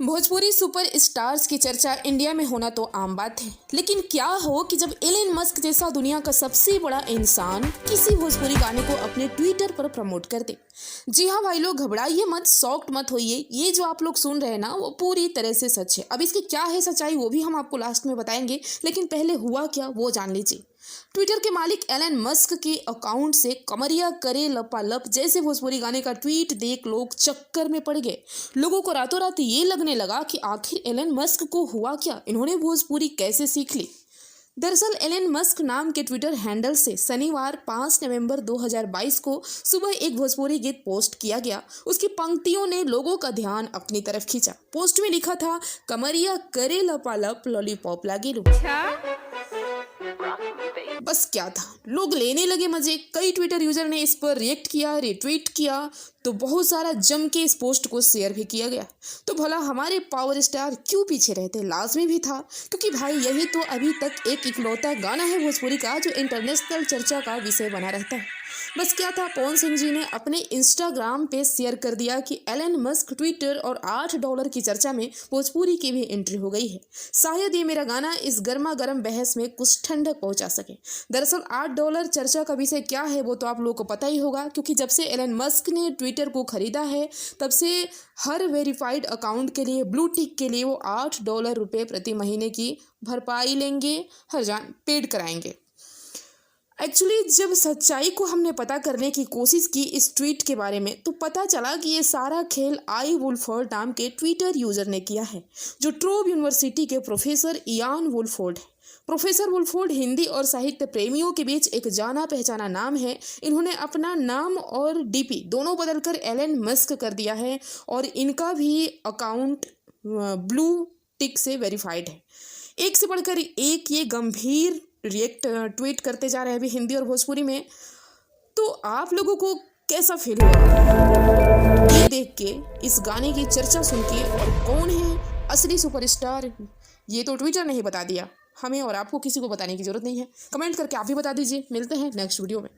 Bhojpuri super stars की चर्चा India में होना तो आम बात है, लेकिन क्या हो कि जब एलन मस्क जैसा दुनिया का सबसे बड़ा इंसान किसी भोजपुरी गाने को अपने ट्विटर पर प्रमोट कर दे। जी हाँ भाई लोग, घबराइए मत, शॉक्ड मत होइए। ये जो आप लोग सुन रहे हैं ना, वो पूरी तरह से सच है। अब इसकी क्या है सच्चाई, वो भी हम आपको लास्ट में बताएंगे, लेकिन पहले हुआ क्या वो जान लीजिए। ट्विटर के मालिक एलन मस्क के अकाउंट से कमरिया करे लपालप जैसे भोजपुरी गाने का ट्वीट देख लोग चक्कर में पड़ गए। लोगों को रातों रात ये लगने लगा कि आखिर एलन मस्क को हुआ क्या, इन्होंने भोजपुरी कैसे सीख ली। दरअसल एलन मस्क नाम के ट्विटर हैंडल से शनिवार 5 नवंबर 2022 को सुबह एक भोजपुरी गीत पोस्ट किया गया। उसकी पंक्तियों ने लोगों का ध्यान अपनी तरफ खींचा। पोस्ट में लिखा था, कमरिया करे लपालप लॉलीपॉप लागे लो। बस क्या था, लोग लेने लगे मजे। कई ट्विटर यूजर ने इस पर रिएक्ट किया, रिट्वीट किया, तो बहुत सारा जम के इस पोस्ट को शेयर भी किया गया। तो भला हमारे पावर स्टार क्यों पीछे रहते, लाजमी भी था, क्योंकि भाई यही तो अभी तक एक इकलौता गाना है भोजपुरी का जो इंटरनेशनल चर्चा का विषय बना रहता है। बस क्या था, पवन सिंह जी ने अपने इंस्टाग्राम पे शेयर कर दिया कि एलन मस्क ट्विटर और $8 की चर्चा में भोजपुरी की भी एंट्री हो गई है। शायद ये मेरा गाना इस गर्मा गर्म बहस में कुछ ठंडक पहुंचा सके। दरअसल $8 चर्चा का विषय क्या है वो तो आप लोगों को पता ही होगा, क्योंकि जब से एलन मस्क ने ट्विटर को खरीदा है तब से हर वेरीफाइड अकाउंट के लिए, ब्लू टिक के लिए वो $8 प्रति महीने की भरपाई लेंगे, हर जान पेड कराएंगे। एक्चुअली जब सच्चाई को हमने पता करने की कोशिश की इस ट्वीट के बारे में, तो पता चला कि ये सारा खेल आई वुलफोर्ड नाम के ट्विटर यूजर ने किया है, जो ट्रोब यूनिवर्सिटी के प्रोफेसर इयान वुलफोर्ड है। प्रोफेसर वुलफोर्ड हिंदी और साहित्य प्रेमियों के बीच एक जाना पहचाना नाम है। इन्होंने अपना नाम और डीपी दोनों बदलकर एलन मस्क कर दिया है और इनका भी अकाउंट ब्लू टिक से वेरीफाइड है। एक से बढ़कर एक ये गंभीर ट्वीट करते जा रहे हैं अभी हिंदी और भोजपुरी में। तो आप लोगों को कैसा फील हुआ ये देख के, इस गाने की चर्चा सुन के, और कौन है असली सुपरस्टार ये तो ट्विटर ने ही बता दिया। हमें और आपको किसी को बताने की जरूरत नहीं है। कमेंट करके आप भी बता दीजिए। मिलते हैं नेक्स्ट वीडियो में।